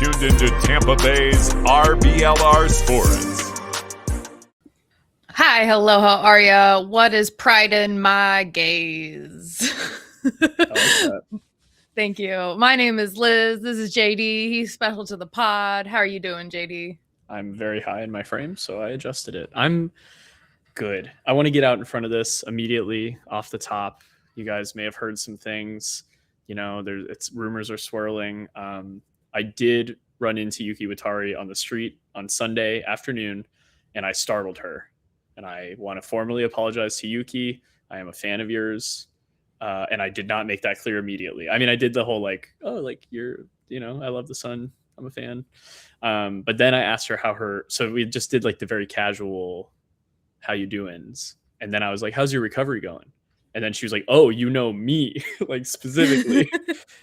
tuned into Tampa Bay's RBLR Sports. Hi, hello, how are ya? What is pride in my gaze? Thank you. My name is Liz. This is JD. He's special to the pod. How are you doing, JD? I'm very high in my frame, so I adjusted it. I'm good. I want to get out in front of this immediately off the top. You guys may have heard some things. You know, rumors are swirling. I did run into Yuki Watari on the street on Sunday afternoon, and I startled her. And I want to formally apologize to Yuki. I am a fan of yours. And I did not make that clear immediately. I mean, I did the whole I love the Sun. I'm a fan. But then I asked her so we just did like the very casual, how you doings? And then I was like, how's your recovery going? And then she was like, oh, you know me, like specifically.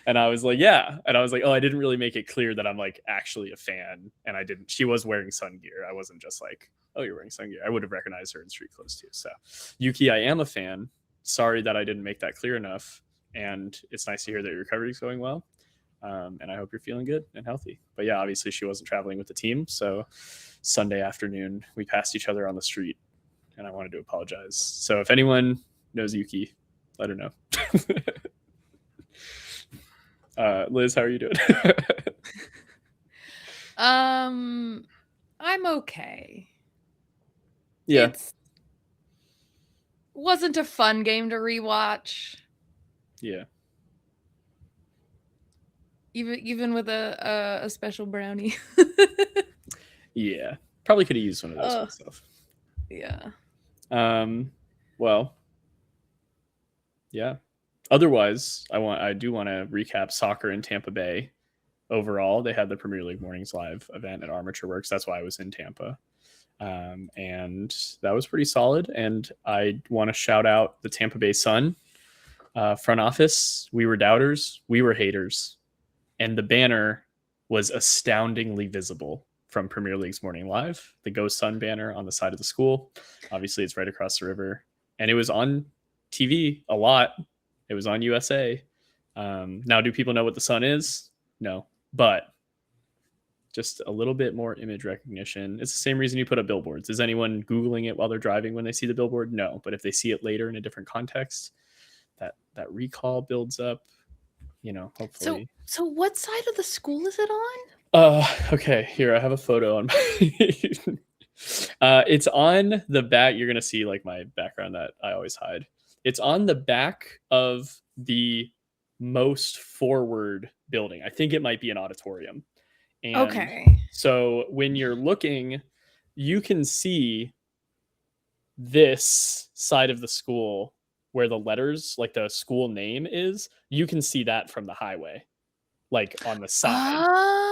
And I was like, yeah. And I was like, oh, I didn't really make it clear that I'm like actually a fan. And she was wearing sun gear. I wasn't just like, oh, you're wearing sun gear. I would have recognized her in street clothes too. So Yuki, I am a fan. Sorry that I didn't make that clear enough. And it's nice to hear that your recovery is going well. And I hope you're feeling good and healthy. But yeah, obviously she wasn't traveling with the team. So Sunday afternoon, we passed each other on the street and I wanted to apologize. So if anyone knows Yuki, let her know. Liz, how are you doing? I'm okay. Yeah. It wasn't a fun game to rewatch. Yeah. Even with a special brownie. Yeah. Probably could have used one of those myself. Yeah. Well, yeah. Otherwise, I do want to recap soccer in Tampa Bay. Overall, they had the Premier League Mornings Live event at Armature Works. That's why I was in Tampa. And that was pretty solid. And I want to shout out the Tampa Bay Sun front office. We were doubters. We were haters. And the banner was astoundingly visible from Premier League's Morning Live, the Go Sun banner on the side of the school. Obviously, it's right across the river. And it was on TV a lot. It was on USA. Now, do people know what the Sun is? No. But just a little bit more image recognition. It's the same reason you put up billboards. Is anyone Googling it while they're driving when they see the billboard? No. But if they see it later in a different context, that recall builds up, hopefully. So what side of the school is it on? Okay, here I have a photo on my it's on the back. You're gonna see like my background that I always hide. It's on the back of the most forward building. I think it might be an auditorium. And okay. So when you're looking, you can see this side of the school where the letters, like the school name is. You can see that from the highway, like on the side.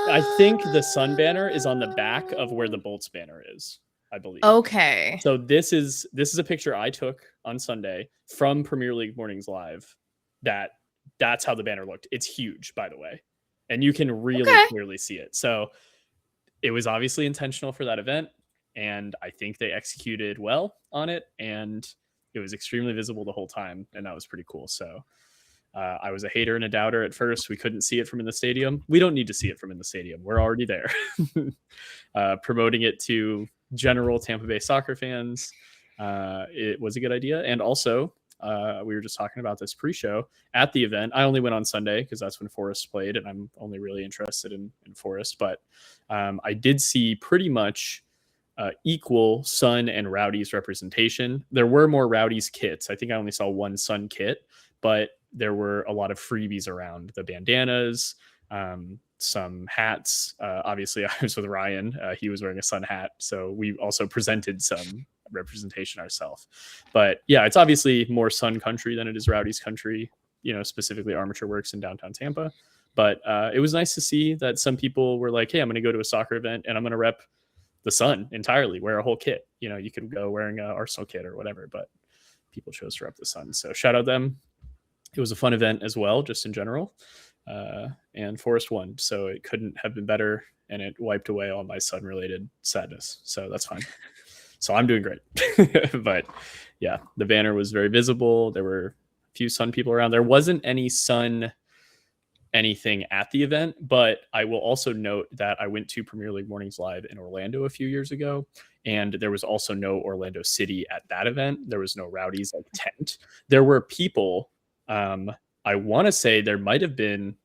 I think the Sun banner is on the back of where the Bolts banner is, I believe. Okay. So this is a picture I took on Sunday from Premier League Mornings Live. That's how the banner looked. It's huge, by the way. And you can really clearly see it. So it was obviously intentional for that event. And I think they executed well on it. And it was extremely visible the whole time. And that was pretty cool. So I was a hater and a doubter at first. We couldn't see it from in the stadium. We don't need to see it from in the stadium. We're already there. Promoting it to general Tampa Bay soccer fans, it was a good idea. And also, we were just talking about this pre-show at the event. I only went on Sunday because that's when Forest played, and I'm only really interested in Forest. But I did see pretty much equal Sun and Rowdies representation. There were more Rowdies kits. I think I only saw one Sun kit, but there were a lot of freebies around, the bandanas, some hats. Obviously, I was with Ryan. He was wearing a Sun hat. So we also presented some representation ourselves. But yeah, it's obviously more Sun country than it is Rowdies country, specifically Armature Works in downtown Tampa. But it was nice to see that some people were like, hey, I'm going to go to a soccer event and I'm going to rep the Sun entirely, wear a whole kit. You could go wearing an Arsenal kit or whatever, but people chose to rep the Sun. So shout out them. It was a fun event as well, just in general. And Forest won, so it couldn't have been better. And it wiped away all my Sun-related sadness. So that's fine. So I'm doing great. But yeah, the banner was very visible. There were a few Sun people around. There wasn't any Sun anything at the event, but I will also note that I went to Premier League Mornings Live in Orlando a few years ago, and there was also no Orlando City at that event. There was no Rowdies like tent. There were people. I want to say there might have been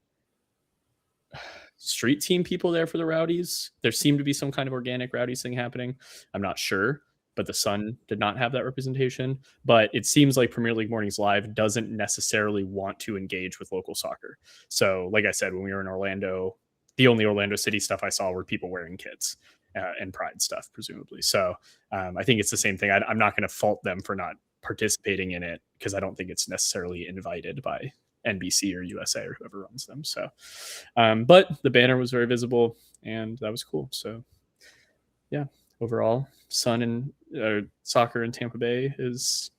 street team people there for the Rowdies. There seemed to be some kind of organic Rowdies thing happening. I'm not sure, but the Sun did not have that representation. But it seems like Premier League Mornings Live doesn't necessarily want to engage with local soccer. So, like I said, when we were in Orlando, the only Orlando City stuff I saw were people wearing kits and Pride stuff, presumably. So I think it's the same thing. I'm not going to fault them for not participating in it because I don't think it's necessarily invited by NBC or USA or whoever runs them. So, but the banner was very visible and that was cool. So, yeah, overall, Sun and soccer in Tampa Bay is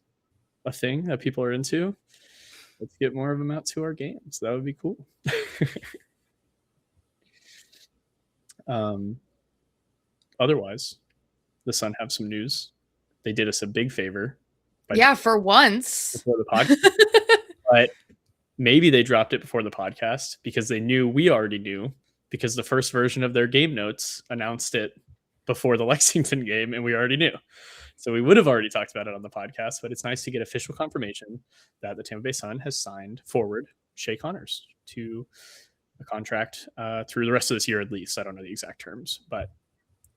a thing that people are into. Let's get more of them out to our games. That would be cool. Otherwise, the Sun have some news. They did us a big favor. For once. Before the podcast. But maybe they dropped it before the podcast because they knew we already knew, because the first version of their game notes announced it before the Lexington game and we already knew. So we would have already talked about it on the podcast, but it's nice to get official confirmation that the Tampa Bay Sun has signed forward Shea Connors to a contract through the rest of this year at least. I don't know the exact terms, but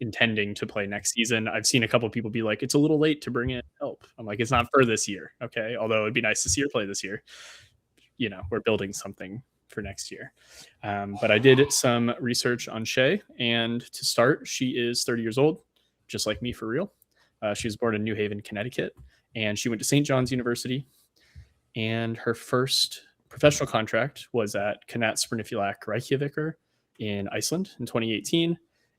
intending to play next season. I've seen a couple of people be like, it's a little late to bring in help. I'm like, it's not for this year. Okay. Although it'd be nice to see her play this year. You know, we're building something for next year. But I did some research on Shea, and to start, she is 30 years old, just like me for real. She was born in New Haven, Connecticut, and she went to St. John's University. And her first professional contract was at Knattspernifélagið Reykjavíkur in Iceland in 2018.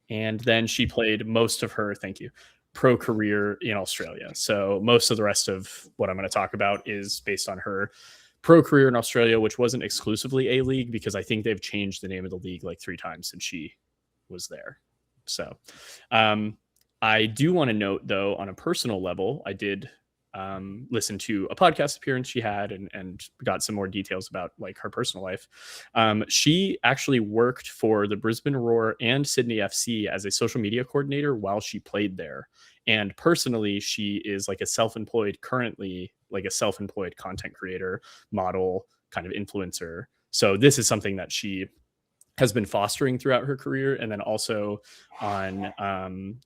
And then she played most of her, pro career in Australia. So most of the rest of what I'm going to talk about is based on her pro career in Australia, which wasn't exclusively A-League, because I think they've changed the name of the league like 3 times since she was there. So I do want to note, though, on a personal level, I did listen to a podcast appearance she had and got some more details about like her personal life. She actually worked for the Brisbane Roar and Sydney FC as a social media coordinator while she played there. And personally, she is like currently a self-employed content creator, model, kind of influencer. So this is something that she has been fostering throughout her career. And then also on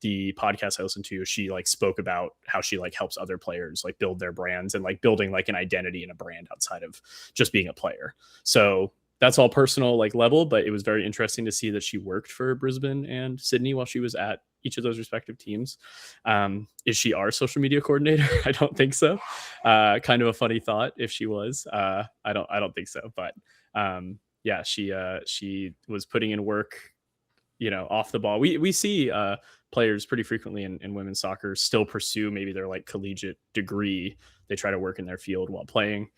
the podcast I listened to, she like spoke about how she like helps other players like build their brands and like building like an identity and a brand outside of just being a player. So that's all personal like level, but it was very interesting to see that she worked for Brisbane and Sydney while she was at each of those respective teams. Is she our social media coordinator? I don't think so. Kind of a funny thought if she was. I don't think so, but yeah, she was putting in work, you know, off the ball. We see players pretty frequently in women's soccer still pursue maybe their like collegiate degree. They try to work in their field while playing.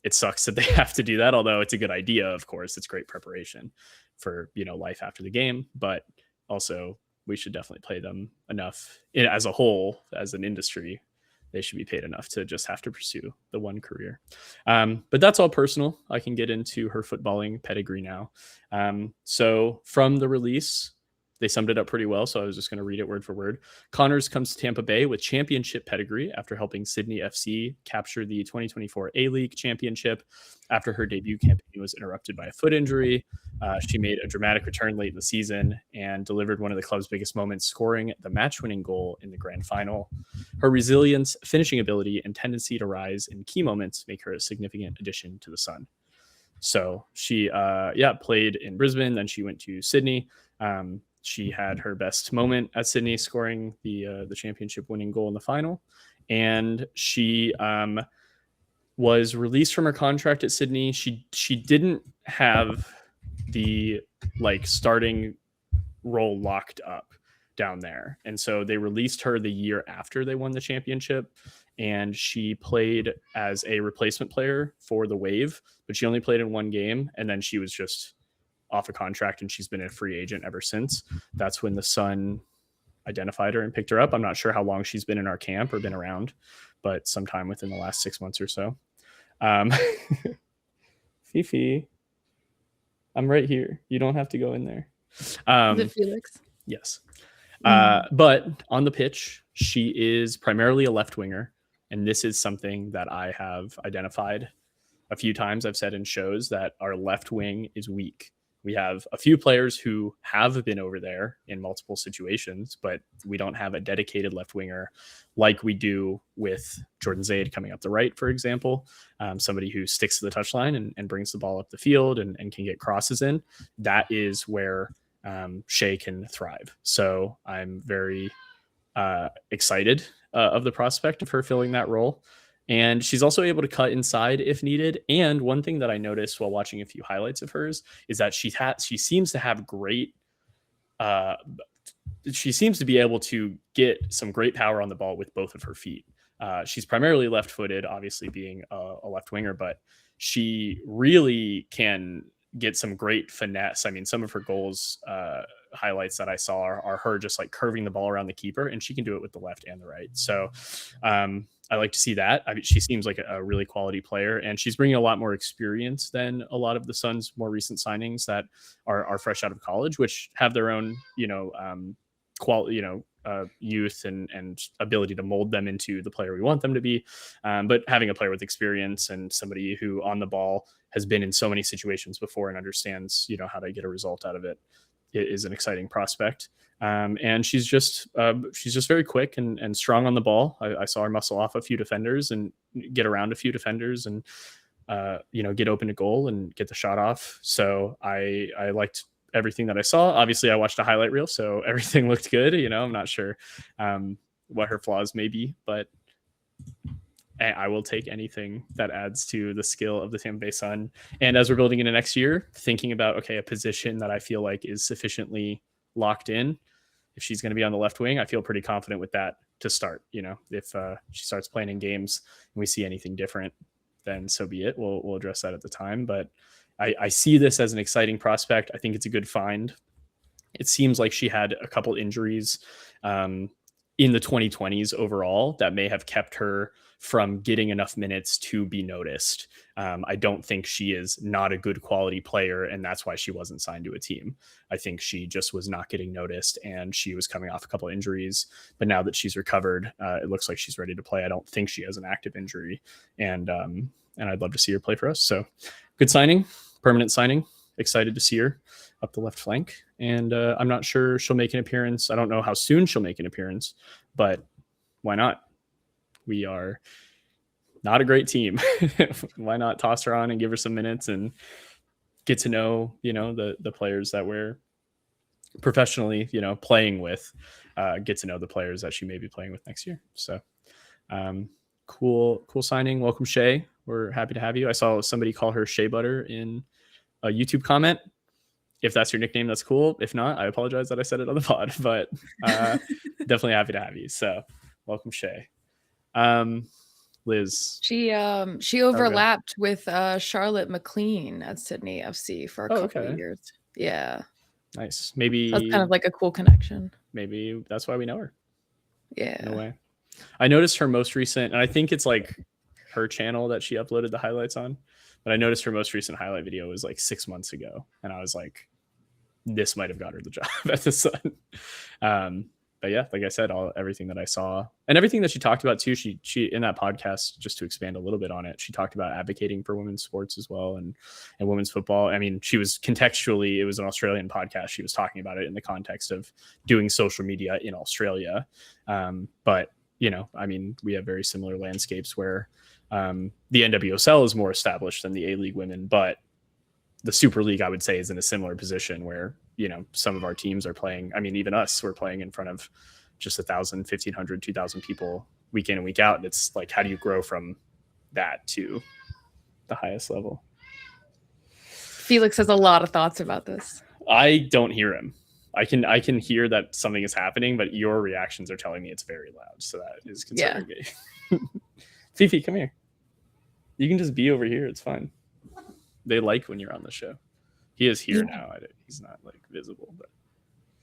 It sucks that they have to do that, although it's a good idea. Of course, it's great preparation for, you know, life after the game, but also we should definitely pay them enough as a whole, as an industry. They should be paid enough to just have to pursue the one career. But that's all personal. I can get into her footballing pedigree now. So from the release, they summed it up pretty well. So I was just going to read it word for word. Connors comes to Tampa Bay with championship pedigree after helping Sydney FC capture the 2024 A-League championship. After her debut campaign was interrupted by a foot injury, she made a dramatic return late in the season and delivered one of the club's biggest moments, scoring the match-winning goal in the grand final. Her resilience, finishing ability, and tendency to rise in key moments make her a significant addition to the Sun. So she, played in Brisbane. Then she went to Sydney. She had her best moment at Sydney, scoring the championship-winning goal in the final. And she was released from her contract at Sydney. She didn't have the like starting role locked up down there, and so they released her the year after they won the championship. And she played as a replacement player for the Wave, but she only played in one game, and then she was just off a contract, and she's been a free agent ever since. That's when the Sun identified her and picked her up. I'm not sure how long she's been in our camp or been around, but sometime within the last 6 months or so. Fifi. I'm right here. You don't have to go in there. The Felix. Yes. But on the pitch, she is primarily a left winger. And this is something that I have identified a few times. I've said in shows that our left wing is weak. We have a few players who have been over there in multiple situations, but we don't have a dedicated left winger like we do with Jordan Zaid coming up the right, for example. Somebody who sticks to the touchline and brings the ball up the field and can get crosses in. That is where Shea can thrive. So I'm very excited of the prospect of her filling that role. And she's also able to cut inside if needed. And one thing that I noticed while watching a few highlights of hers is that she seems to have great, she seems to be able to get some great power on the ball with both of her feet. She's primarily left-footed, obviously being a left winger, but she really can get some great finesse. I mean, some of her goals highlights that I saw are her just like curving the ball around the keeper, and she can do it with the left and the right. So I like to see that. I mean, she seems like a really quality player, and she's bringing a lot more experience than a lot of the Suns' more recent signings that are fresh out of college, which have their own, youth and ability to mold them into the player we want them to be. But having a player with experience and somebody who on the ball has been in so many situations before and understands, how to get a result out of it is an exciting prospect. And she's just very quick and strong on the ball. I saw her muscle off a few defenders and get around a few defenders and, get open to goal and get the shot off. So I liked everything that I saw. Obviously I watched a highlight reel, so everything looked good. I'm not sure what her flaws may be, but I will take anything that adds to the skill of the Tampa Bay Sun. And as we're building into next year, thinking about, a position that I feel like is sufficiently locked in. If she's going to be on the left wing, I feel pretty confident with that to start. If she starts playing in games and we see anything different, then so be it. We'll address that at the time. But I see this as an exciting prospect. I think it's a good find. It seems like she had a couple injuries in the 2020s overall that may have kept her from getting enough minutes to be noticed. I don't think she is not a good quality player, and that's why she wasn't signed to a team. I think she just was not getting noticed, and she was coming off a couple of injuries. But now that she's recovered, it looks like she's ready to play. I don't think she has an active injury, and I'd love to see her play for us. So good signing, permanent signing. Excited to see her up the left flank, and I'm not sure she'll make an appearance. I don't know how soon she'll make an appearance, but why not? We are not a great team. Why not toss her on and give her some minutes and get to know, the players that we're professionally, playing with, get to know the players that she may be playing with next year. So cool signing. Welcome, Shea. We're happy to have you. I saw somebody call her Shea Butter in a YouTube comment. If that's your nickname, that's cool. If not, I apologize that I said it on the pod, but definitely happy to have you. So welcome, Shea. Liz. She overlapped with Charlotte McLean at Sydney FC for a couple of years. Yeah. Nice. Maybe that's kind of like a cool connection. Maybe that's why we know her. Yeah. No way. I noticed her most recent, and I think it's like her channel that she uploaded the highlights on, but I noticed her most recent highlight video was like 6 months ago, and I was like, this might have got her the job at the Sun. But yeah, like I said, everything that I saw and everything that she talked about too, she in that podcast, just to expand a little bit on it, she talked about advocating for women's sports as well and women's football. I mean, she was contextually, it was an Australian podcast. She was talking about it in the context of doing social media in Australia. But I mean, we have very similar landscapes where the NWSL is more established than the A-League women, but the Super League, I would say, is in a similar position where, some of our teams are playing. I mean, even us, we're playing in front of just 1,000, 1,500, 2,000 people week in and week out. And it's like, how do you grow from that to the highest level? Felix has a lot of thoughts about this. I don't hear him. I can hear that something is happening, but your reactions are telling me it's very loud. So that is concerning me. Fifi, come here. You can just be over here. It's fine. They like when you're on the show. He is here now. He's not like visible, but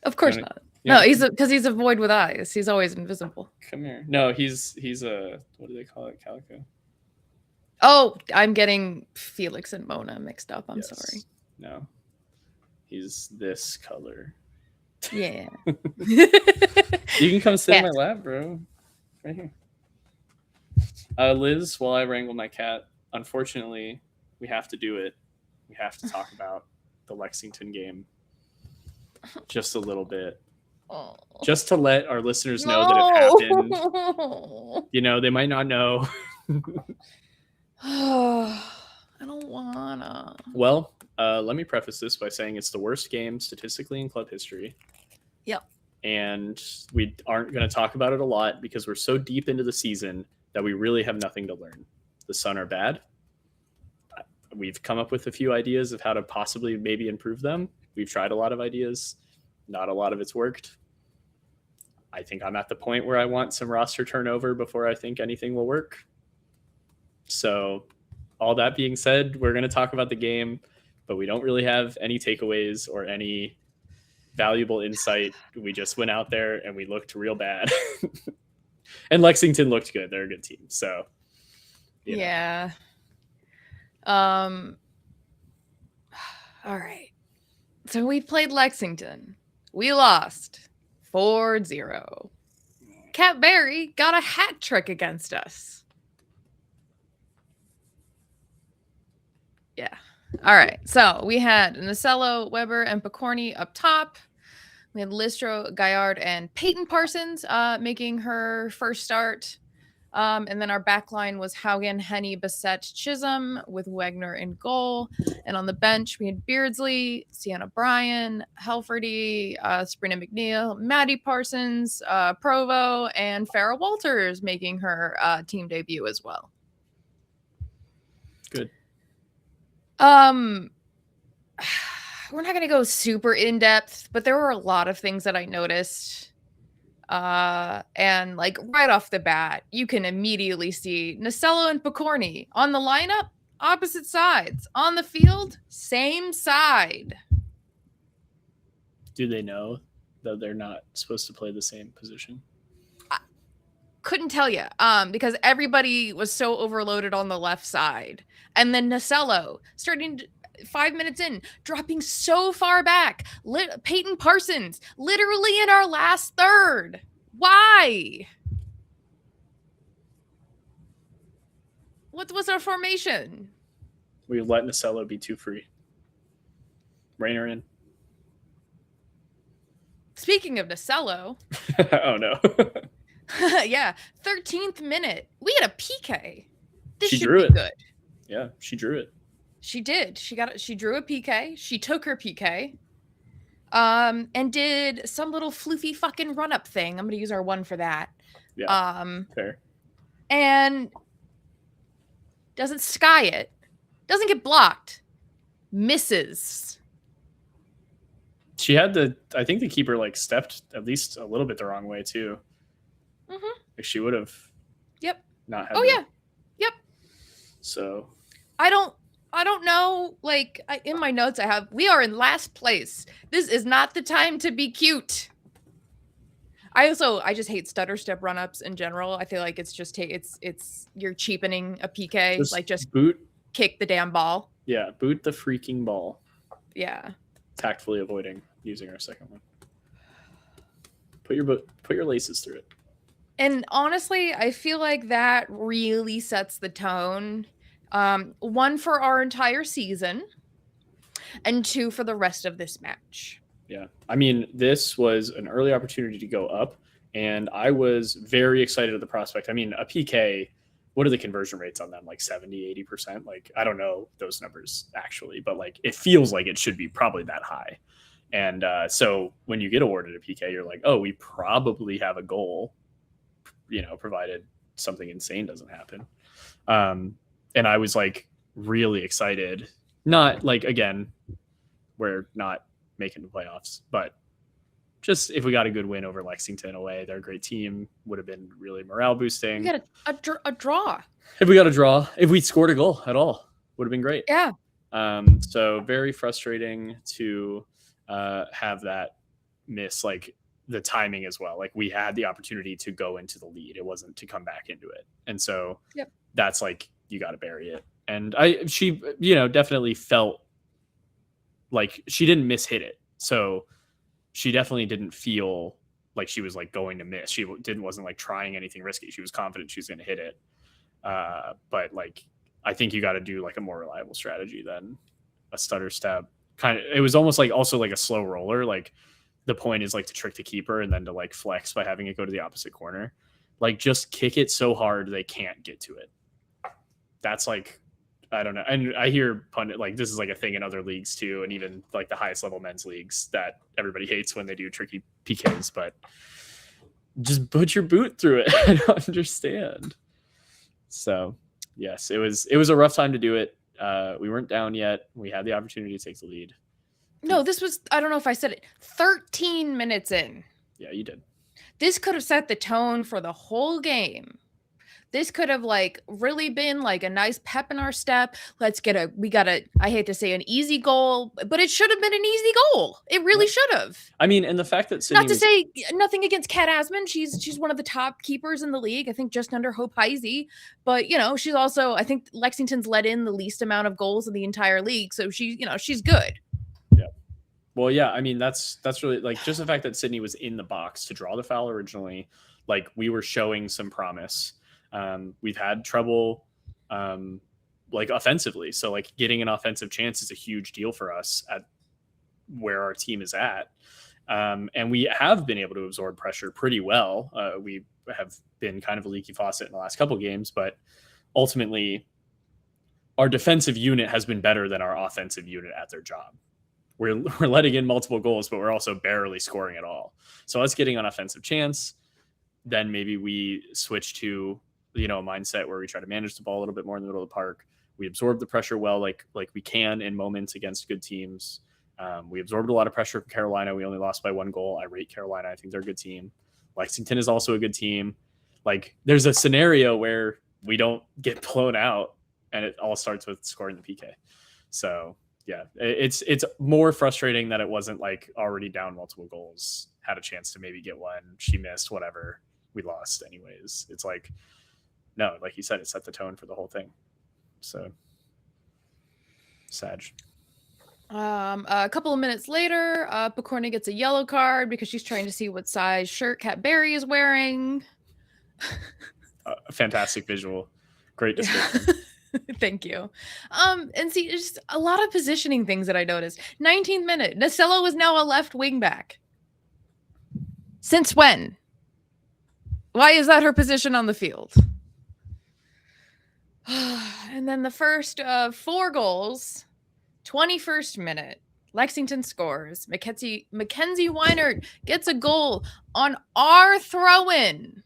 of course not. No, he's a void with eyes. He's always invisible. Come here. No, he's a, what do they call it? Calico. Oh, I'm getting Felix and Mona mixed up. I'm sorry. No, He's this color. Yeah. You can come sit in my lap, bro. Right here. Liz, while I wrangle my cat, unfortunately, we have to do it. We have to talk about the Lexington game just a little bit. Oh. Just to let our listeners know that it happened. You know, they might not know. I don't wanna. Well, let me preface this by saying it's the worst game statistically in club history. Yep. And we aren't going to talk about it a lot because we're so deep into the season that we really have nothing to learn. The Sun are bad. We've come up with a few ideas of how to possibly maybe improve them. We've tried a lot of ideas. Not a lot of it's worked. I think I'm at the point where I want some roster turnover before I think anything will work. So all that being said, we're going to talk about the game, but we don't really have any takeaways or any valuable insight. We just went out there and we looked real bad. And Lexington looked good. They're a good team. So yeah. All right. So we played Lexington. We lost 4-0. Cat Berry got a hat trick against us. Yeah. All right. So we had Nacello, Weber, and Picorni up top. We had Listro, Gaillard, and Peyton Parsons making her first start. And then our back line was Haugen, Henny, Bissett, Chisholm with Wegner in goal. And on the bench, we had Beardsley, Sienna Bryan, Helferty, Sabrina McNeil, Maddie Parsons, Provo, and Farrah Walters making her team debut as well. Good. We're not going to go super in depth, but there were a lot of things that I noticed. And like right off the bat, you can immediately see Nacello and Picorni on the lineup, opposite sides. On the field, same side. Do they know that they're not supposed to play the same position? I couldn't tell you, because everybody was so overloaded on the left side. And then Nacello starting to, 5 minutes in, dropping so far back. Peyton Parsons, literally in our last third. Why? What was our formation? We let Nacello be too free. Rein her in. Speaking of Nacello. Oh, no. Yeah, 13th minute. We had a PK. This she should drew be it. Good. Yeah, she drew it. She did. She drew a PK. She took her PK. And did some little floofy fucking run-up thing. I'm going to use our one for that. Yeah, fair. And doesn't sky it. Doesn't get blocked. Misses. She had I think the keeper like stepped at least a little bit the wrong way too. Mm-hmm. Like she would have. Yep. Not had. Oh, yeah. Yep. So. I don't know. Like in my notes, I have, we are in last place. This is not the time to be cute. I just hate stutter step run-ups in general. I feel like it's just, it's you're cheapening a PK. Just boot, kick the damn ball. Yeah. Boot the freaking ball. Yeah. Tactfully avoiding using our second one. Put your laces through it. And honestly, I feel like that really sets the tone. One for our entire season, and two for the rest of this match. Yeah. I mean, this was an early opportunity to go up, and I was very excited at the prospect. I mean, a PK, what are the conversion rates on them? Like 70, 80%? Like, I don't know those numbers actually, but like, it feels like it should be probably that high. And so when you get awarded a PK, you're like, oh, we probably have a goal, provided something insane doesn't happen. And I was like really excited. Not like, again, we're not making the playoffs, but just if we got a good win over Lexington away, they're a great team, would have been really morale boosting. We got a draw. If we got a draw, if we scored a goal at all, would have been great. Yeah. So very frustrating to have that miss, like the timing as well. Like we had the opportunity to go into the lead. It wasn't to come back into it. And so that's like, you got to bury it. And she definitely felt like she didn't mishit it. So she definitely didn't feel like she was like going to miss. She wasn't like trying anything risky. She was confident she was going to hit it. But like, I think you got to do like a more reliable strategy than a stutter step. It was almost like also like a slow roller. Like the point is like to trick the keeper and then to like flex by having it go to the opposite corner. Like just kick it so hard they can't get to it. That's like, I don't know. And I hear pundit like this is like a thing in other leagues too, and even like the highest level men's leagues that everybody hates when they do tricky PKs, but just put your boot through it. I don't understand. So yes, it was a rough time to do it. We weren't down yet. We had the opportunity to take the lead. No, this was, I don't know if I said it, 13 minutes in. Yeah, you did. This could have set the tone for the whole game. This could have like really been like a nice pep in our step. We got I hate to say an easy goal, but it should have been an easy goal. It really should have. I mean, and the fact that Sydney not to say nothing against Kat Asman. She's one of the top keepers in the league. I think just under Hope Heisey, but she's also, I think Lexington's let in the least amount of goals in the entire league. So she's good. Yeah. Well, yeah, I mean, that's really like just the fact that Sydney was in the box to draw the foul originally, like we were showing some promise. We've had trouble like offensively. So like getting an offensive chance is a huge deal for us at where our team is at. And we have been able to absorb pressure pretty well. We have been kind of a leaky faucet in the last couple games, but ultimately our defensive unit has been better than our offensive unit at their job. We're letting in multiple goals, but we're also barely scoring at all. So us getting an offensive chance, then maybe we switch to a mindset where we try to manage the ball a little bit more in the middle of the park. We absorb the pressure well, like we can in moments against good teams. We absorbed a lot of pressure from Carolina. We only lost by 1 goal. I rate Carolina. I think they're a good team. Lexington is also a good team. Like there's a scenario where we don't get blown out and it all starts with scoring the PK. So yeah, it's more frustrating that it wasn't like already down multiple goals, had a chance to maybe get one. She missed, whatever. We lost anyways. It's like, no, like you said, it set the tone for the whole thing. So sad. A couple of minutes later, Picorni gets a yellow card because she's trying to see what size shirt Kat Berry is wearing. Fantastic visual. Great description. Thank you. And see, just a lot of positioning things that I noticed. 19th minute, Nacello is now a left wing back. Since when? Why is that her position on the field? And then the first 4 goals, 21st minute, Lexington scores. Mackenzie Weinert gets a goal on our throw-in.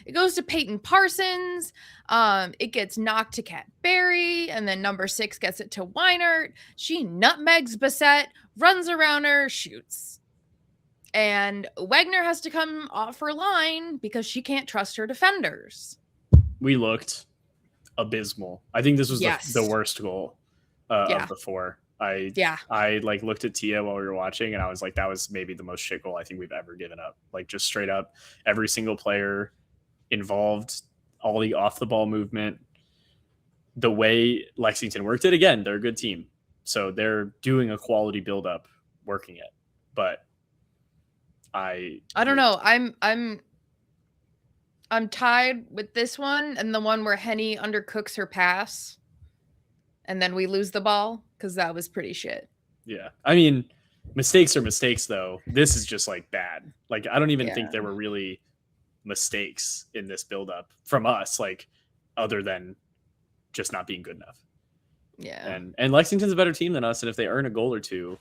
It goes to Peyton Parsons. It gets knocked to Kat Berry, and then number 6 gets it to Weinert. She nutmegs Bissett, runs around her, shoots. And Wagner has to come off her line because she can't trust her defenders. We looked abysmal. I think this was the worst goal of the 4. I like looked at Tia while we were watching, and I was like, that was maybe the most shit goal I think we've ever given up. Like just straight up, every single player involved, all the off the ball movement, the way Lexington worked it. Again, they're a good team, so they're doing a quality build up, working it. But I don't know. I'm tied with this one and the one where Henny undercooks her pass and then we lose the ball because that was pretty shit. Yeah. I mean, mistakes are mistakes, though. This is just like bad. Like, I don't even think there were really mistakes in this buildup from us, like other than just not being good enough. Yeah. And Lexington's a better team than us. And if they earn a goal or two,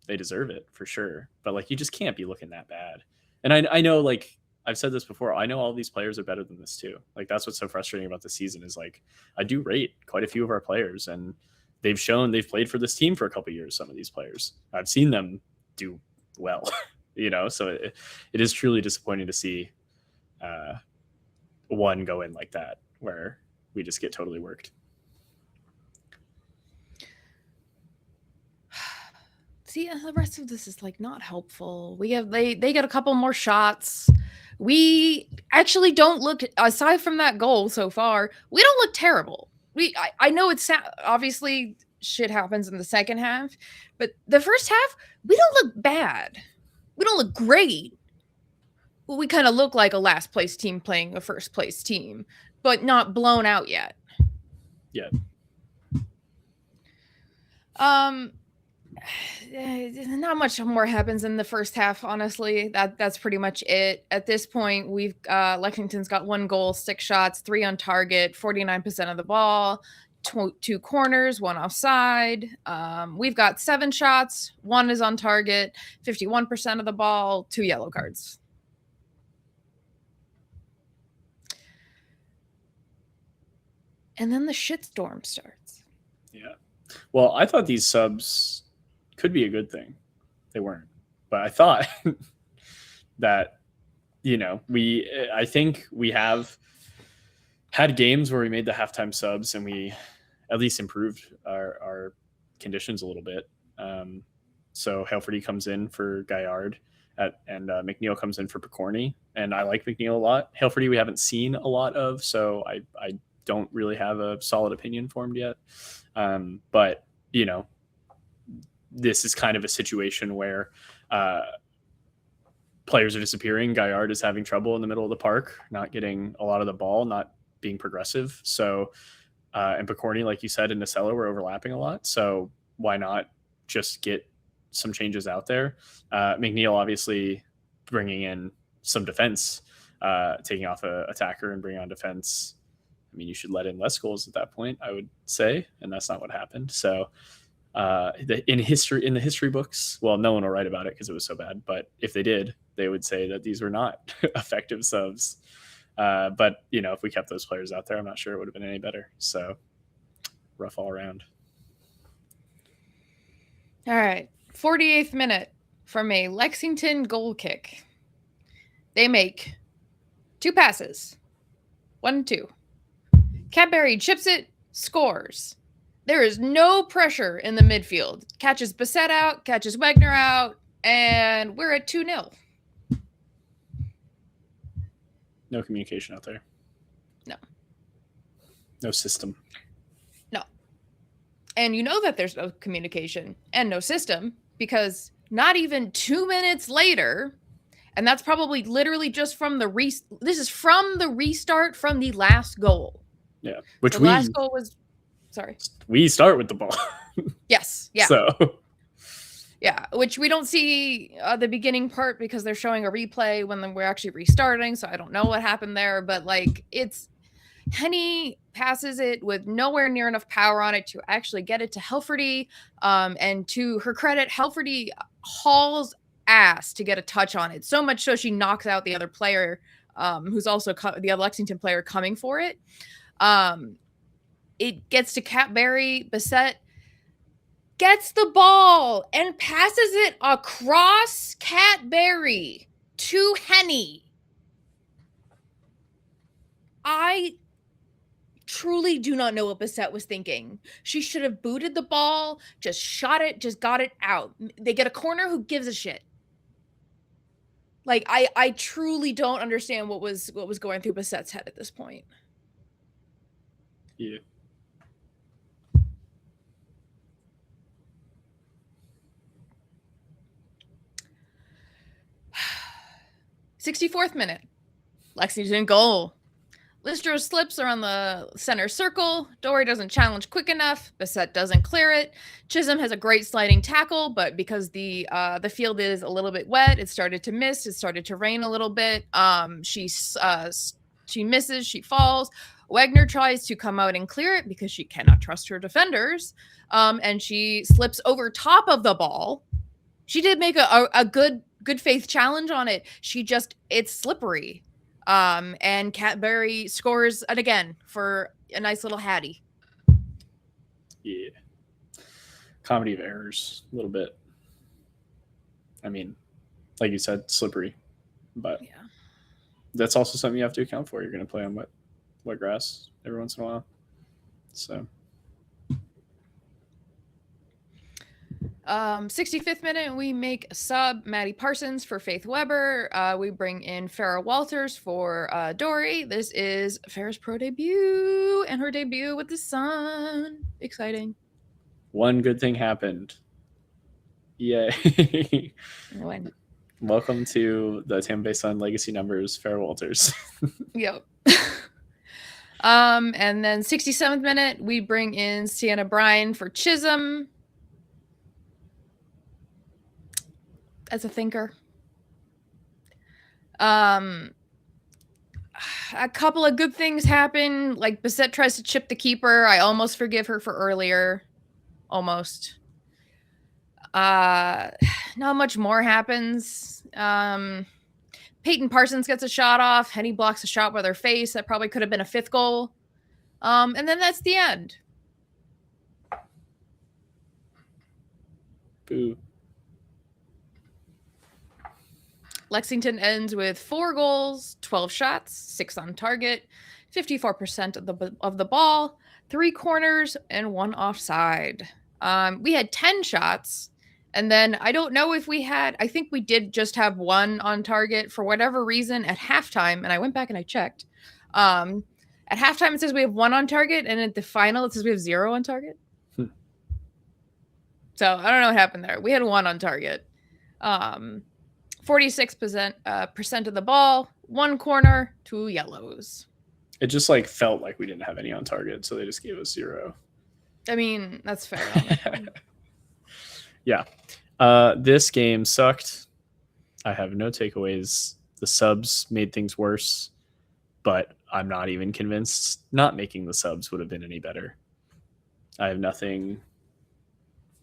they deserve it for sure. But like, you just can't be looking that bad. And I know, like, I've said this before, I know all these players are better than this too. Like, that's what's so frustrating about the season is like, I do rate quite a few of our players, and they've shown they've played for this team for a couple of years. Some of these players, I've seen them do well, so it is truly disappointing to see one go in like that, where we just get totally worked. See, the rest of this is like not helpful. They get a couple more shots. We actually don't look, aside from that goal so far, we don't look terrible. I know it's obviously shit happens in the second half. But the first half, we don't look bad. We don't look great. Well, we kind of look like a last place team playing a first place team, but not blown out yet. Yeah. Not much more happens in the first half, honestly. That's pretty much it. At this point, we've Lexington's got 1 goal, 6 shots, 3 on target, 49% of the ball, 2 corners, 1 offside. We've got 7 shots, 1 is on target, 51% of the ball, 2 yellow cards. And then the shitstorm starts. Yeah. Well, I thought these subs could be a good thing. They weren't. But I thought that, I think we have had games where we made the halftime subs and we at least improved our conditions a little bit. So Halfordy comes in for Gaillard and McNeil comes in for Picorni. And I like McNeil a lot. Halfordy we haven't seen a lot of, so I don't really have a solid opinion formed yet. But, this is kind of a situation where players are disappearing. Gaillard is having trouble in the middle of the park, not getting a lot of the ball, not being progressive. So, and Picorni, like you said, and Nasello were overlapping a lot. So why not just get some changes out there? McNeil obviously bringing in some defense, taking off an attacker and bringing on defense. I mean, you should let in less goals at that point, I would say, and that's not what happened. So in the history books, well, no one will write about it because it was so bad, but if they did, they would say that these were not effective subs. But if we kept those players out there, I'm not sure it would have been any better. So rough all around. All right, 48th minute from a Lexington goal kick. They make 2 passes, 1, 2. Cadbury chips it, scores. There is no pressure in the midfield. Catches Bissett out, catches Wagner out, and we're at 2-0. No communication out there. No. No system. No. And you know that there's no communication and no system because not even 2 minutes later, and that's probably literally just from this is from the restart from the last goal. Yeah. Which the last goal was, sorry. We start with the ball. Yes. Yeah. So. Yeah, which we don't see the beginning part because they're showing a replay when we're actually restarting. So I don't know what happened there, but Henny passes it with nowhere near enough power on it to actually get it to Halfordy. And to her credit, Halfordy hauls ass to get a touch on it. So much so she knocks out the other player, who's also the other Lexington player coming for it. It gets to Cadbury. Bissett gets the ball and passes it across Cadbury to Henny. I truly do not know what Bissett was thinking. She should have booted the ball, just shot it, just got it out. They get a corner, who gives a shit? I truly don't understand what was going through Bissett's head at this point. Yeah. 64th minute. Lexington goal. Listro's slips around the center circle. Dory doesn't challenge quick enough. Bissett doesn't clear it. Chisholm has a great sliding tackle, but because the field is a little bit wet, it started to miss. It started to rain a little bit. She misses. She falls. Wagner tries to come out and clear it because she cannot trust her defenders. And she slips over top of the ball. She did make a good faith challenge on it. It's slippery. And Cadbury scores it again for a nice little Hattie. Yeah. Comedy of errors, a little bit. I mean, like you said, slippery. But yeah, that's also something you have to account for. You're going to play on wet grass every once in a while. So 65th minute, we make a sub, Maddie Parsons for Faith Weber. We bring in Farrah Walters for Dory. This is Farrah's pro debut and her debut with the Sun. Exciting. One good thing happened. Yay. When? Welcome to the Tampa Bay Sun Legacy Numbers, Farrah Walters. Yep. And then 67th minute, we bring in Sienna Bryan for Chisholm. As a thinker. A couple of good things happen. Like Bissett tries to chip the keeper. I almost forgive her for earlier. Almost. Not much more happens. Peyton Parsons gets a shot off. Henny blocks a shot with her face. That probably could have been a 5th goal. And then that's the end. Boo. Lexington ends with 4 goals, 12 shots, 6 on target, 54% of the ball, 3 corners, and 1 offside. We had 10 shots, and then I don't know if we had, I think we did just have 1 on target for whatever reason at halftime, and I went back and I checked. At halftime it says we have 1 on target, and at the final it says we have 0 on target. So I don't know what happened there. We had 1 on target. 46% of the ball, 1 corner, 2 yellows. It just like felt like we didn't have any on target, so they just gave us 0. I mean, that's fair. Yeah. This game sucked. I have no takeaways. The subs made things worse, but I'm not even convinced not making the subs would have been any better. I have nothing.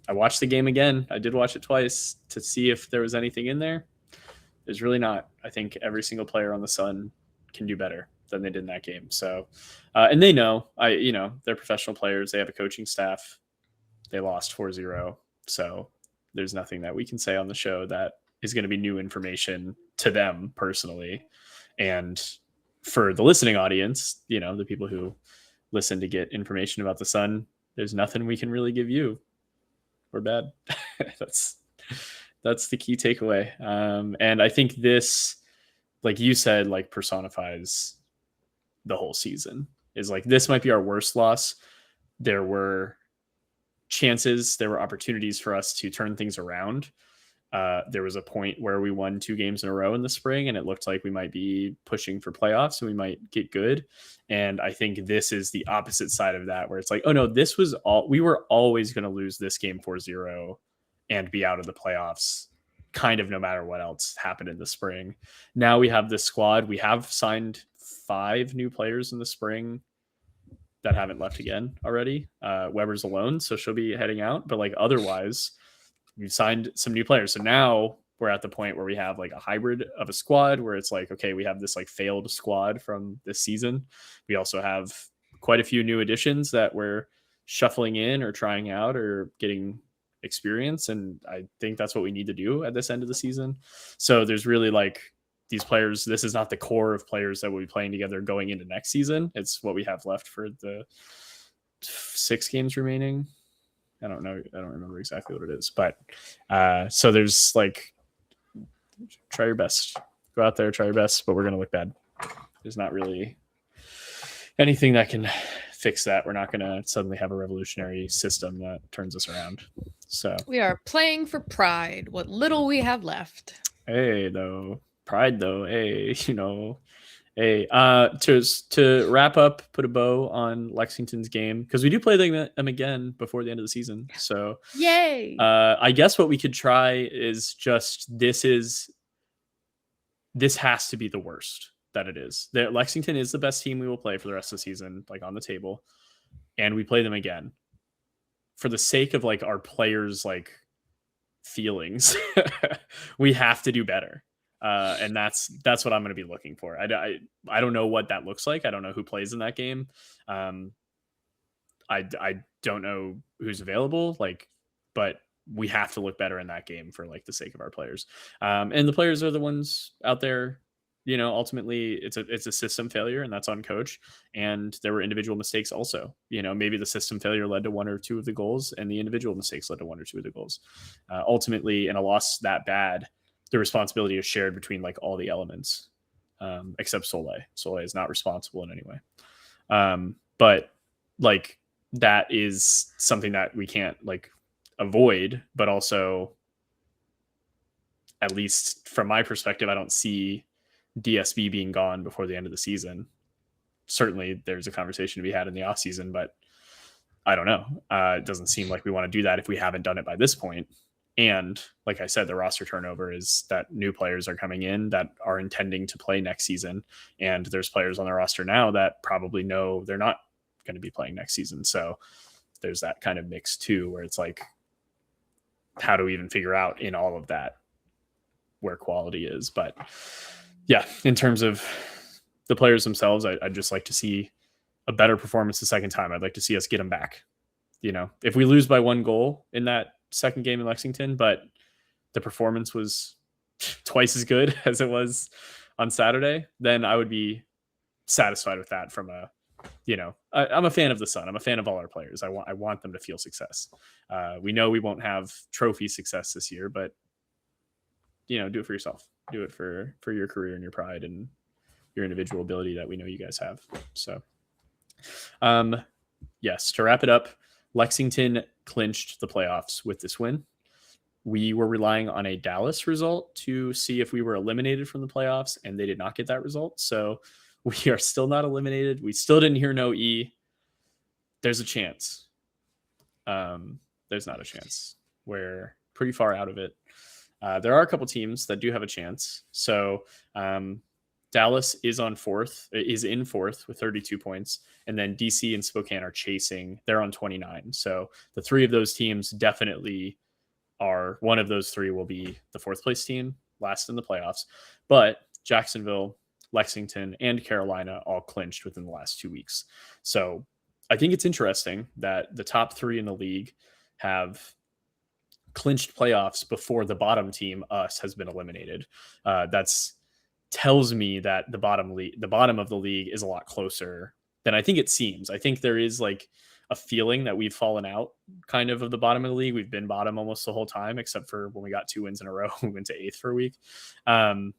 I watched the game again. I did watch it twice to see if there was anything in there. There's really not. I think every single player on the Sun can do better than they did in that game. So, and they know, they're professional players. They have a coaching staff. They lost 4-0. So there's nothing that we can say on the show that is going to be new information to them personally. And for the listening audience, the people who listen to get information about the Sun, there's nothing we can really give you. We're bad. That's the key takeaway. And I think this, like you said, like personifies the whole season. Is like, this might be our worst loss. There were chances, there were opportunities for us to turn things around. There was a point where we won 2 games in a row in the spring, and it looked like we might be pushing for playoffs and we might get good. And I think this is the opposite side of that, where it's like, oh no, this was all, we were always going to lose this game 4-0 and be out of the playoffs, kind of no matter what else happened in the spring. Now we have this squad. We have signed 5 new players in the spring that haven't left again already. Weber's alone, so she'll be heading out. But like otherwise, we've signed some new players. So now we're at the point where we have like a hybrid of a squad where it's like, okay, we have this like failed squad from this season. We also have quite a few new additions that we're shuffling in or trying out or getting experience, and I think that's what we need to do at this end of the season. So there's really like these players, this is not the core of players that we'll be playing together going into next season. It's what we have left for the 6 games remaining. I don't know, I don't remember exactly what it is, but so there's like, try your best, go out there, try your best, but we're gonna look bad. There's not really anything that can fix that. We're not going to suddenly have a revolutionary system that turns us around. So we are playing for pride, what little we have left. Hey, though, pride, though. Hey, hey. To wrap up, put a bow on Lexington's game, because we do play them again before the end of the season. So yay! I guess what we could try is just this has to be the worst that it is. Lexington is the best team we will play for the rest of the season, like on the table, and we play them again for the sake of like our players' like feelings. We have to do better, and that's what I'm going to be looking for. I don't know what that looks like. I don't know who plays in that game. I don't know who's available. But we have to look better in that game for like the sake of our players. And the players are the ones out there. Ultimately it's a system failure, and that's on coach. And there were individual mistakes also. Maybe the system failure led to 1 or 2 of the goals, and the individual mistakes led to 1 or 2 of the goals. Ultimately, in a loss that bad, the responsibility is shared between like all the elements, except Soleil. Soleil is not responsible in any way. But like that is something that we can't like avoid, but also, at least from my perspective, I don't see DSB being gone before the end of the season. Certainly there's a conversation to be had in the off season, but I don't know. It doesn't seem like we want to do that if we haven't done it by this point. And like I said, the roster turnover is that new players are coming in that are intending to play next season. And there's players on the roster now that probably know they're not going to be playing next season. So there's that kind of mix too, where it's like, how do we even figure out in all of that where quality is? But yeah, in terms of the players themselves, I'd just like to see a better performance the second time. I'd like to see us get them back. You know, if we lose by 1 goal in that second game in Lexington, but the performance was twice as good as it was on Saturday, then I would be satisfied with that. From a, you know, I'm a fan of the Sun. I'm a fan of all our players. I want them to feel success. We know we won't have trophy success this year, but you know, do it for yourself. Do it for your career and your pride and your individual ability that we know you guys have. So, yes, to wrap it up, Lexington clinched the playoffs with this win. We were relying on a Dallas result to see if we were eliminated from the playoffs, and they did not get that result. So we are still not eliminated. We still didn't hear no E. There's a chance. There's not a chance. We're pretty far out of it. There are a couple teams that do have a chance. So Dallas is in fourth with 32 points. And then DC and Spokane are chasing. They're on 29. So the 3 of those teams definitely are, one of those 3 will be the 4th place team, last in the playoffs. But Jacksonville, Lexington, and Carolina all clinched within the last 2 weeks. So I think it's interesting that the top 3 in the league have clinched playoffs before the bottom team, us, has been eliminated. That's tells me that the bottom of the league is a lot closer than I think it seems. I think there is like a feeling that we've fallen out kind of the bottom of the league. We've been bottom almost the whole time, except for when we got 2 wins in a row. We went to 8th for a week. And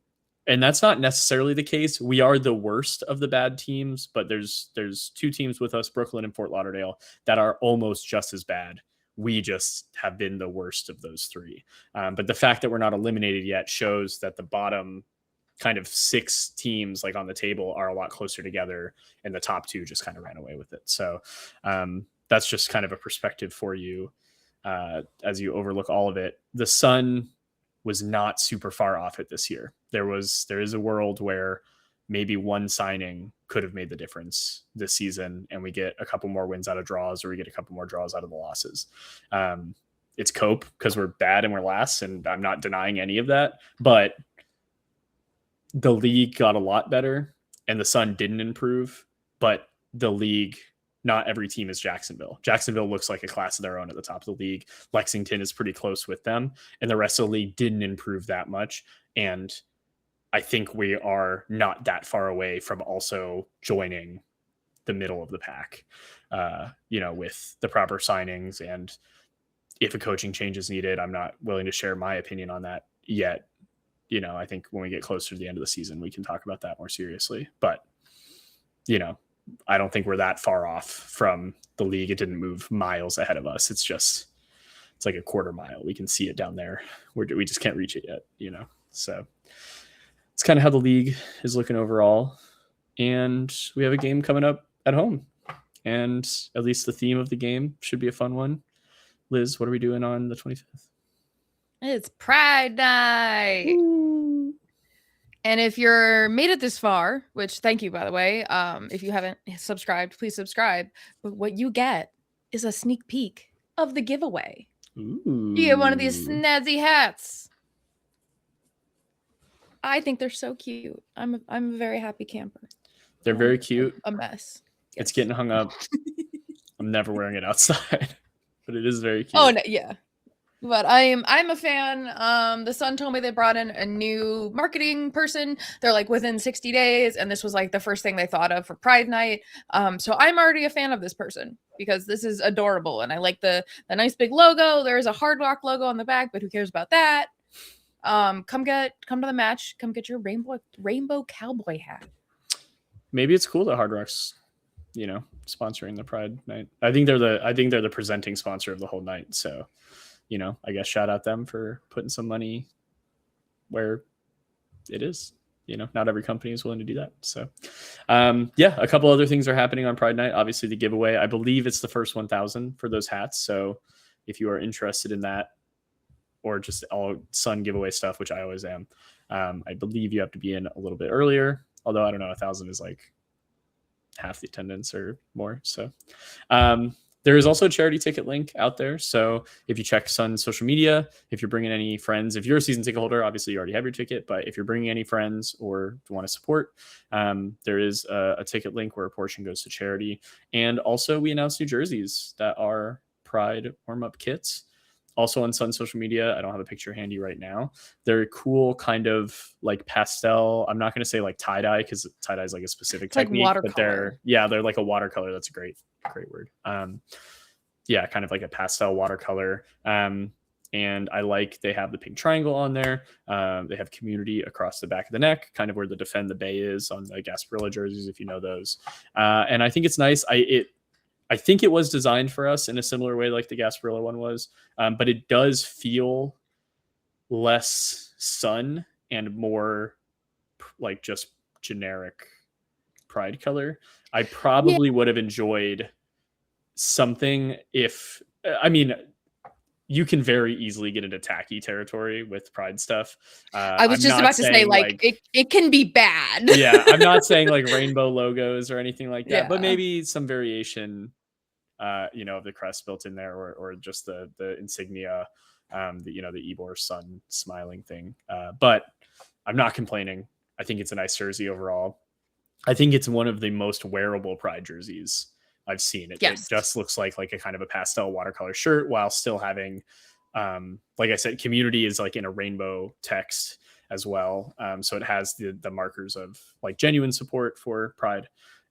that's not necessarily the case. We are the worst of the bad teams, but there's 2 teams with us, Brooklyn and Fort Lauderdale, that are almost just as bad. We just have been the worst of those 3. But the fact that we're not eliminated yet shows that the bottom kind of 6 teams like on the table are a lot closer together, and the top 2 just kind of ran away with it. So that's just kind of a perspective for you as you overlook all of it. The Sun was not super far off it this year. There is a world where maybe one signing could have made the difference this season, and we get a couple more wins out of draws, or we get a couple more draws out of the losses. It's cope because we're bad and we're last, and I'm not denying any of that, but the league got a lot better and the Sun didn't improve. But the league, not every team is Jacksonville. Jacksonville looks like a class of their own at the top of the league. Lexington is pretty close with them, and the rest of the league didn't improve that much. And I think we are not that far away from also joining the middle of the pack, with the proper signings. And if a coaching change is needed, I'm not willing to share my opinion on that yet. I think when we get closer to the end of the season, we can talk about that more seriously. But, I don't think we're that far off from the league. It didn't move miles ahead of us. It's like a quarter mile. We can see it down there. We just can't reach it yet, So it's kind of how the league is looking overall. And we have a game coming up at home. And at least the theme of the game should be a fun one. Liz, what are we doing on the 25th? It's Pride Night. Ooh. And if you're made it this far, which thank you, by the way, if you haven't subscribed, please subscribe. But what you get is a sneak peek of the giveaway. Ooh. You get one of these snazzy hats. I think they're so cute. I'm a very happy camper. They're very cute. A mess. Yes. It's getting hung up. I'm never wearing it outside, but it is very cute. Oh no, yeah. But I'm a fan. The Sun told me they brought in a new marketing person. They're like within 60 days, and this was like the first thing they thought of for Pride Night. So I'm already a fan of this person because this is adorable, and I like the nice big logo. There is a Hard Rock logo on the back, but who cares about that? Come to the match. Come get your rainbow cowboy hat. Maybe it's cool that Hard Rock's, sponsoring the Pride night. I think they're the presenting sponsor of the whole night. So, I guess shout out them for putting some money where it is. Not every company is willing to do that. So, a couple other things are happening on Pride night. Obviously, the giveaway. I believe it's the first 1,000 for those hats. So, if you are interested in that, or just all Sun giveaway stuff, which I always am, I believe you have to be in a little bit earlier. Although I don't know, 1,000 is like half the attendance or more. So, there is also a charity ticket link out there. So if you check Sun's social media, if you're bringing any friends, if you're a season ticket holder, obviously you already have your ticket, but if you're bringing any friends or want to support, there is a ticket link where a portion goes to charity. And also we announced new jerseys that are Pride warm-up kits. Also on Sun's social media, I don't have a picture handy right now. They're cool kind of like pastel. I'm not going to say like tie-dye because tie-dye is like a specific technique, like but they're like a watercolor. That's a great word. Kind of like a pastel watercolor. And they have the pink triangle on there. They have community across the back of the neck, kind of where the Defend the Bay is on the Gasparilla jerseys, if you know those. And I think it's nice. I think it was designed for us in a similar way like the Gasparilla one was, but it does feel less Sun and more like just generic Pride color. I probably would have enjoyed something you can very easily get into tacky territory with Pride stuff. I was just about to say, like it can be bad. Yeah, I'm not saying like rainbow logos or anything like that, but Yeah. maybe some variation, of the crest built in there, or just the insignia, the Ybor sun smiling thing. But I'm not complaining. I think it's a nice jersey overall. I think it's one of the most wearable Pride jerseys I've seen. It just looks like a kind of a pastel watercolor shirt while still having, like I said, community is like in a rainbow text as well. So it has the markers of like genuine support for Pride.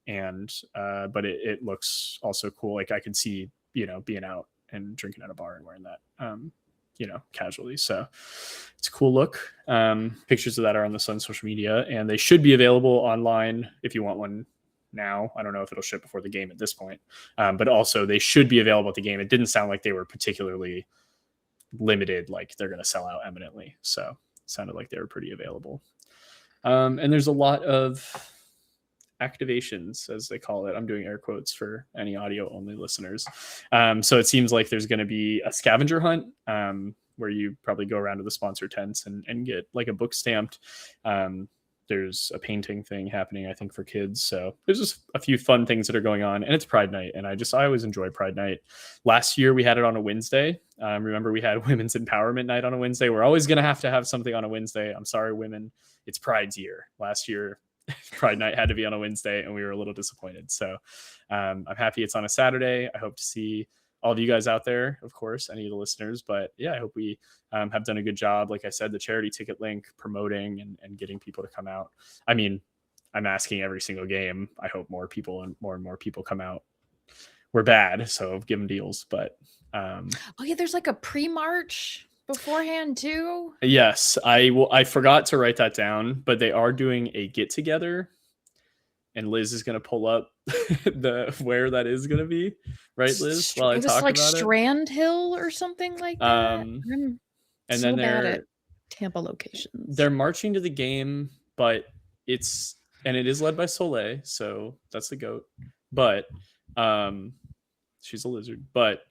And but it looks also cool. Like I could see, being out and drinking at a bar and wearing that, casually. So it's a cool look. Pictures of that are on the Sun social media, and they should be available online if you want one now. I don't know if it'll ship before the game at this point, but also they should be available at the game. It didn't sound like they were particularly limited, like they're going to sell out eminently. So it sounded like they were pretty available. And there's a lot of activations, as they call it. I'm doing air quotes for any audio only listeners. So it seems like there's going to be a scavenger hunt, where you probably go around to the sponsor tents and get like a book stamped. There's a painting thing happening, I think, for kids. So there's just a few fun things that are going on, and it's Pride night. And I always enjoy Pride night. Last year we had it on a Wednesday. Remember we had Women's Empowerment Night on a Wednesday. We're always going to have something on a Wednesday. I'm sorry, women. It's Pride's year. Last year, Pride night had to be on a Wednesday, and we were a little disappointed. So I'm happy it's on a Saturday. I hope to see all of you guys out there, of course, any of the listeners. But yeah, I hope we have done a good job. Like I said, the charity ticket link, promoting and getting people to come out. I mean, I'm asking every single game. I hope more and more people come out. We're bad, so give them deals. But there's like a pre-march beforehand too. Yes, I forgot to write that down, but they are doing a get together, and Liz is going to pull up where that is going to be, right, Liz? While I talk about Strand Hill or something like that. And then they're at Tampa locations. They're marching to the game, but it is led by Soleil, so that's the goat. But she's a lizard, but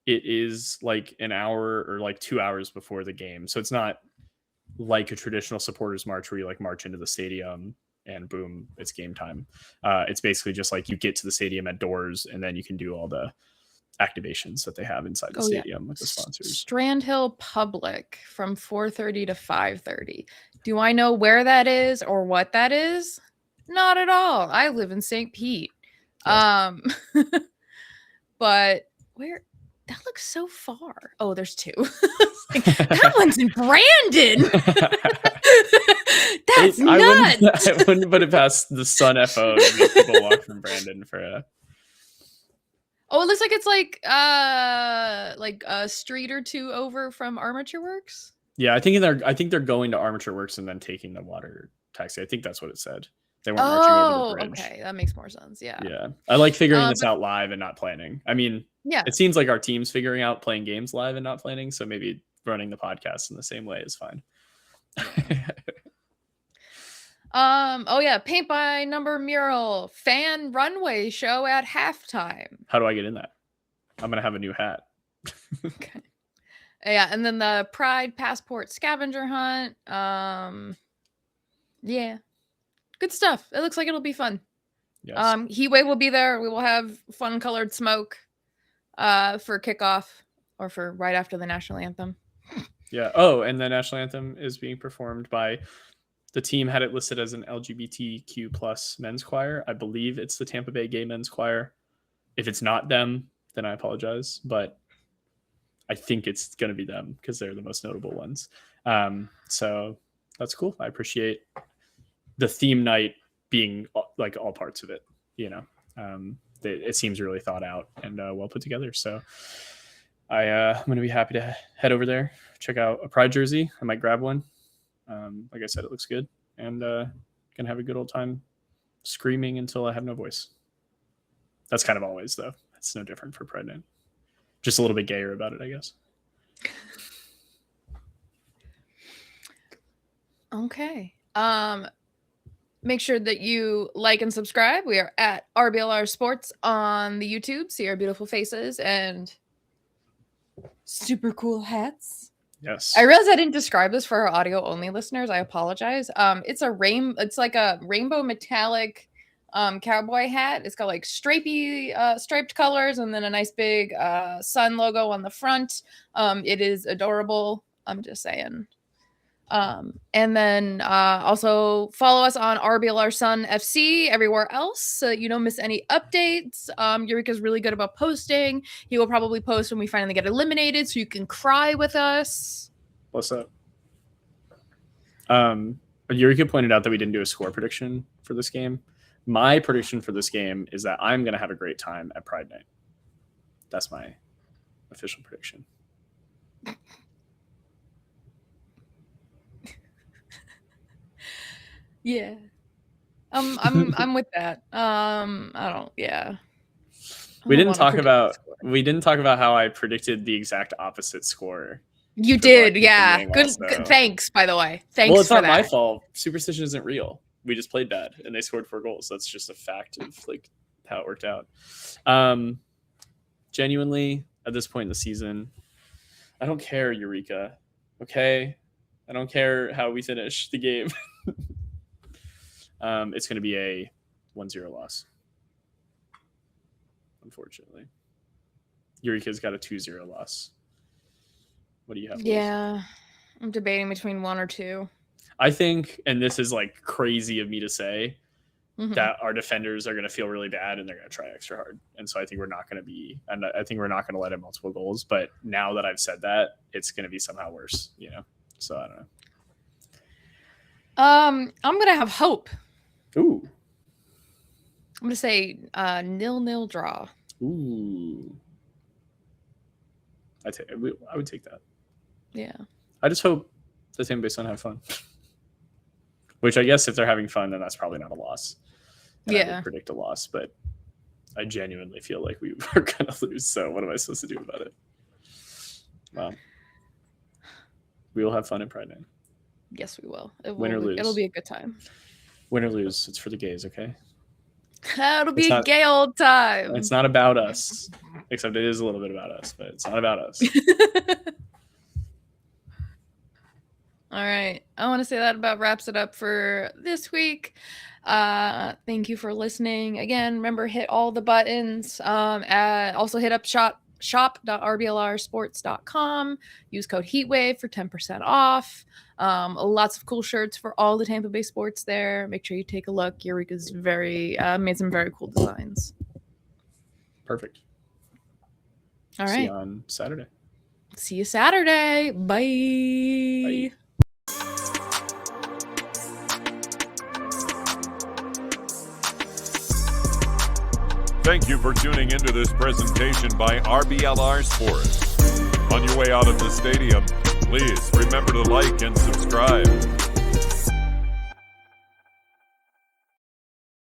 it is like an hour or like 2 hours before the game. So it's not like a traditional supporters march where you like march into the stadium and boom, it's game time. It's basically just like you get to the stadium at doors, and then you can do all the activations that they have inside the stadium with the sponsors. Strand Hill Public from 4:30 to 5:30. Do I know where that is or what that is? Not at all. I live in St. Pete. But where? That looks so far. Oh, there's two. That one's in Brandon. That's nuts. I wouldn't put it past the Sun FO to make people walk from Brandon for a. Oh, it looks like it's like a street or two over from Armature Works. Yeah, I think they're going to Armature Works and then taking the water taxi. I think that's what it said. They weren't marching over the bridge. Okay, that makes more sense. Yeah. Yeah, I like figuring this out live and not planning. I mean, yeah, it seems like our team's figuring out playing games live and not planning, so maybe running the podcast in the same way is fine. Oh yeah, paint by number mural fan runway show at halftime. How do I get in that? I'm gonna have a new hat. Okay. Yeah, and then the Pride Passport scavenger hunt. Yeah. Good stuff. It looks like it'll be fun. Yes. Heatwave will be there. We will have fun colored smoke for kickoff or for right after the national anthem. Yeah. Oh, and the national anthem is being performed by the team had it listed as an LGBTQ plus men's choir. I believe it's the Tampa Bay Gay Men's Choir. If it's not them, then I apologize, but I think it's going to be them because they're the most notable ones. So that's cool. I appreciate the theme night being like all parts of it, you know. It seems really thought out and well put together. So I'm going to be happy to head over there, check out a Pride jersey. I might grab one. Like I said, it looks good, and gonna have a good old time screaming until I have no voice. That's kind of always, though. It's no different for Pride Night. Just a little bit gayer about it, I guess. Okay. Make sure that you like and subscribe. We are at RBLR Sports on the YouTube. See our beautiful faces and super cool hats. Yes. I realized I didn't describe this for our audio only listeners. I apologize. It's like a rainbow metallic cowboy hat. It's got like striped colors and then a nice big sun logo on the front. It is adorable. I'm just saying. And then also follow us on RBLR Sun FC everywhere else so that you don't miss any updates. Eureka's really good about posting. He will probably post when we finally get eliminated so you can cry with us. What's up? Eureka pointed out that we didn't do a score prediction for this game. My prediction for this game is that I'm going to have a great time at Pride Night. That's my official prediction. Yeah. I'm with that. Yeah. We didn't talk about how I predicted the exact opposite score. You did, yeah. Good. Thanks, by the way. Thanks. Well, it's not my fault. Superstition isn't real. We just played bad and they scored 4 goals. That's just a fact of like how it worked out. Genuinely, at this point in the season, I don't care, Eureka. Okay? I don't care how we finish the game. It's going to be a 1-0 loss. Unfortunately. Eureka's got a 2-0 loss. What do you have? Yeah. I'm debating between 1 or 2. I think, and this is like crazy of me to say, that our defenders are going to feel really bad and they're going to try extra hard. And so I think we're not going to let in multiple goals. But now that I've said that, it's going to be somehow worse, you know? So I don't know. I'm going to have hope. Ooh. I'm going to say 0-0 draw. Ooh. I would take that. Yeah. I just hope the Tampa Bay Sun have fun. Which I guess if they're having fun, then that's probably not a loss. And I would predict a loss, but I genuinely feel like we are going to lose. So what am I supposed to do about it? We will have fun in Pride Night. Yes, we will. Win or lose. It'll be a good time. Win or lose. It's for the gays, okay? It'll be a gay old time. It's not about us. Except it is a little bit about us, but it's not about us. All right. I want to say that about wraps it up for this week. Thank you for listening. Again, remember, hit all the buttons. Also hit up shop.rblrsports.com. Use code HEATWAVE for 10% off. Lots of cool shirts for all the Tampa Bay sports there. Make sure you take a look. Eureka's made some very cool designs. Perfect. All right. See you on Saturday. See you Saturday. Bye. Bye. Thank you for tuning into this presentation by RBLR Sports. On your way out of the stadium, please remember to like and subscribe.